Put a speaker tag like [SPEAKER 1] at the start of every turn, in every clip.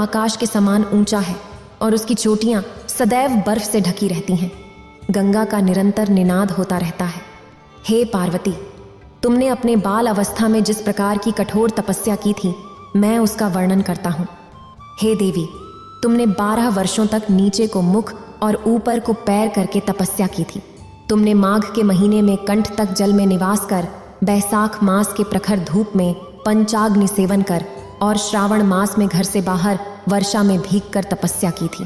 [SPEAKER 1] आकाश के समान ऊंचा है और उसकी चोटियां सदैव बर्फ से ढकी रहती हैं। गंगा का निरंतर निनाद होता रहता है। हे पार्वती, तुमने अपने बाल अवस्था में जिस प्रकार की कठोर तपस्या की थी, मैं उसका वर्णन करता हूँ। हे देवी, तुमने 12 वर्षों तक नीचे को मुख और ऊपर को पैर करके तपस्या की थी। तुमने माघ के महीने में कंठ तक जल में निवास कर, बैसाख मास के प्रखर धूप में पंचाग्नि सेवन कर और श्रावण मास में घर से बाहर वर्षा में भीग कर तपस्या की थी।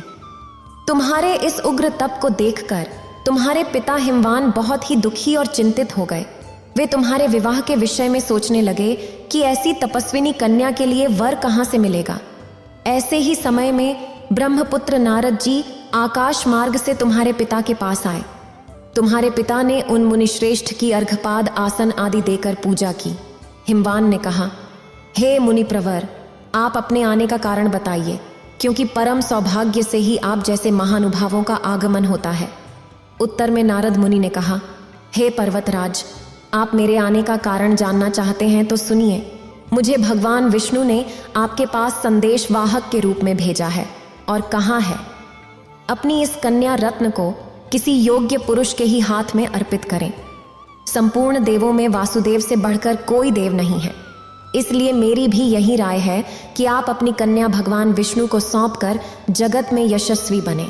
[SPEAKER 1] तुम्हारे इस उग्र तप को देखकर तुम्हारे पिता हिमवान बहुत ही दुखी और चिंतित हो गए। वे तुम्हारे विवाह के विषय में सोचने लगे कि ऐसी तपस्विनी कन्या के लिए वर कहाँ से मिलेगा। ऐसे ही समय में ब्रह्मपुत्र नारद जी आकाश मार्ग से तुम्हारे पिता के पास आए। तुम्हारे पिता ने उन मुनिश्रेष्ठ की अर्घपाद आसन आदि देकर पूजा की। हिमवान ने कहा, हे मुनि प्रवर, आप अपने आने का कारण बताइए, क्योंकि परम सौभाग्य से ही आप जैसे महानुभावों का आगमन होता है। उत्तर में नारद मुनि ने कहा, हे पर्वतराज, आप मेरे आने का कारण जानना चाहते हैं तो सुनिए। मुझे भगवान विष्णु ने आपके पास संदेश वाहक के रूप में भेजा है और कहा है, अपनी इस कन्या रत्न को किसी योग्य पुरुष के ही हाथ में अर्पित करें। संपूर्ण देवों में वासुदेव से बढ़कर कोई देव नहीं है, इसलिए मेरी भी यही राय है कि आप अपनी कन्या भगवान विष्णु को सौंपकर जगत में यशस्वी बने।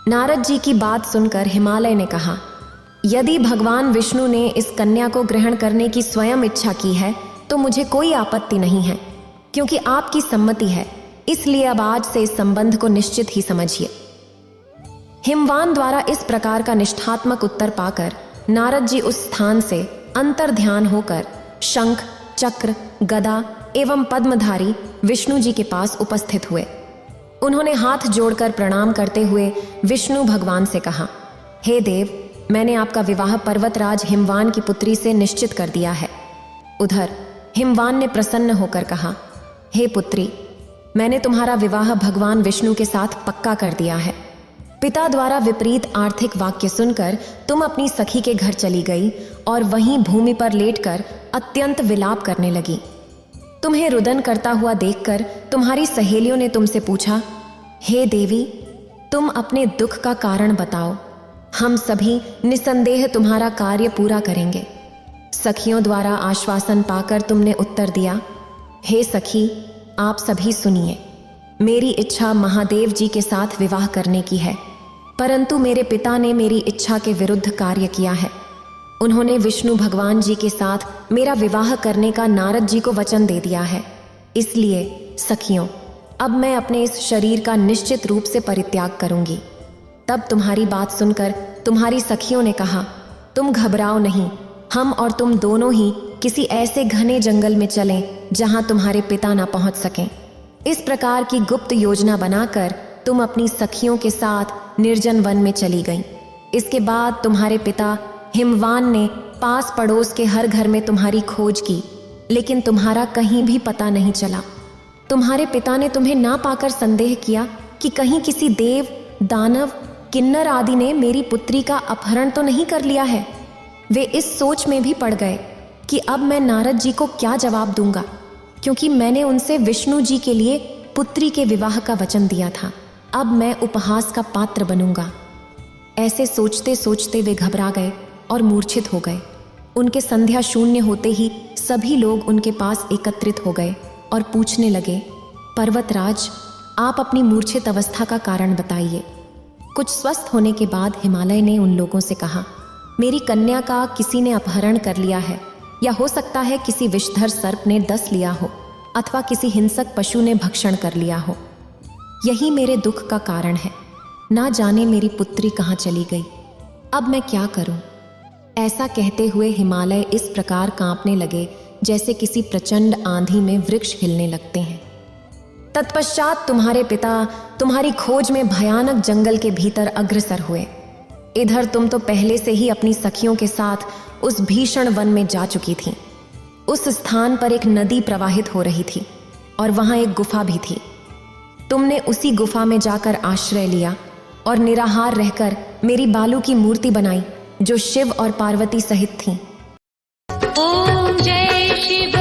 [SPEAKER 1] नारद जी की बात सुनकर हिमालय ने कहा, यदि भगवान विष्णु ने इस कन्या को ग्रहण करने की स्वयं इच्छा की है तो मुझे कोई आपत्ति नहीं है, क्योंकि आपकी सम्मति है, इसलिए अब आज से इस संबंध को निश्चित ही समझिए। हिमवान द्वारा इस प्रकार का निष्ठात्मक उत्तर पाकर नारद जी उस स्थान से अंतर ध्यान होकर शंख, चक्र, गदा एवं पद्मधारी विष्णु जी के पास उपस्थित हुए। उन्होंने हाथ जोड़कर प्रणाम करते हुए विष्णु भगवान से कहा, हे देव, मैंने आपका विवाह पर्वतराज हिमवान की पुत्री से निश्चित कर दिया है। उधर हिमवान ने प्रसन्न होकर कहा, हे पुत्री, मैंने तुम्हारा विवाह भगवान विष्णु के साथ पक्का कर दिया है। पिता द्वारा विपरीत आर्थिक वाक्य सुनकर तुम अपनी सखी के घर चली गई और वहीं भूमि पर लेटकर अत्यंत विलाप करने लगी। तुम्हें रुदन करता हुआ देखकर तुम्हारी सहेलियों ने तुमसे पूछा, हे देवी, तुम अपने दुख का कारण बताओ, हम सभी निसंदेह तुम्हारा कार्य पूरा करेंगे। सखियों द्वारा आश्वासन पाकर तुमने उत्तर दिया, हे सखी, आप सभी सुनिए, मेरी इच्छा महादेव जी के साथ विवाह करने की है, परंतु मेरे पिता ने मेरी इच्छा के विरुद्ध कार्य किया है। उन्होंने विष्णु भगवान जी के साथ मेरा विवाह करने का नारद जी को वचन दे दिया है। इसलिए सखियों, अब मैं अपने इस शरीर का निश्चित रूप से परित्याग करूंगी। तब तुम्हारी बात सुनकर तुम्हारी सखियों ने कहा, तुम घबराओ नहीं, हम और तुम दोनों ही किसी ऐसे घने जंगल में चलें जहां तुम्हारे पिता ना पहुंच सकें। इस प्रकार की गुप्त योजना बनाकर तुम अपनी सखियों के साथ निर्जन वन में चली गईं। इसके बाद तुम्हारे पिता हिमवान ने पास पड़ोस के हर घर में तुम्हारी खोज की, लेकिन तुम्हारा कहीं भी पता नहीं चला। तुम्हारे पिता ने तुम्हें ना पाकर संदेह किया कि कहीं किसी देव, दानव, किन्नर आदि ने मेरी पुत्री का अपहरण तो नहीं कर लिया है। वे इस सोच में भी पड़ गए कि अब मैं नारद जी को क्या जवाब दूंगा, क्योंकि मैंने उनसे विष्णु जी के लिए पुत्री के विवाह का वचन दिया था। अब मैं उपहास का पात्र बनूंगा। ऐसे सोचते सोचते वे घबरा गए और मूर्छित हो गए। उनके संध्या शून्य होते ही सभी लोग उनके पास एकत्रित हो गए और पूछने लगे, पर्वतराज, आप अपनी मूर्छित अवस्था का कारण बताइए। कुछ स्वस्थ होने के बाद हिमालय ने उन लोगों से कहा, मेरी कन्या का किसी ने अपहरण कर लिया है, या हो सकता है किसी विषधर सर्प ने डस लिया हो, अथवा किसी हिंसक पशु ने भक्षण कर लिया हो। यही मेरे दुख का कारण है। ना जाने मेरी पुत्री कहाँ चली गई। अब मैं क्या करूं? ऐसा कहते हुए हिमालय इस प्रकार कांपने लगे जैसे किसी प्रचंड आंधी में वृक्ष हिलने लगते हैं। तत्पश्चात तुम्हारे पिता तुम्हारी खोज में भयानक जंगल के भीतर अग्रसर हुए। इधर तुम तो पहले से ही अपनी सखियों के साथ उस भीषण वन में जा चुकी थी। उस स्थान पर एक नदी प्रवाहित हो रही थी और वहां एक गुफा भी थी। तुमने उसी गुफा में जाकर आश्रय लिया और निराहार रहकर मेरी बालू की मूर्ति बनाई, जो शिव और पार्वती सहित थी।
[SPEAKER 2] ओम जय शिव।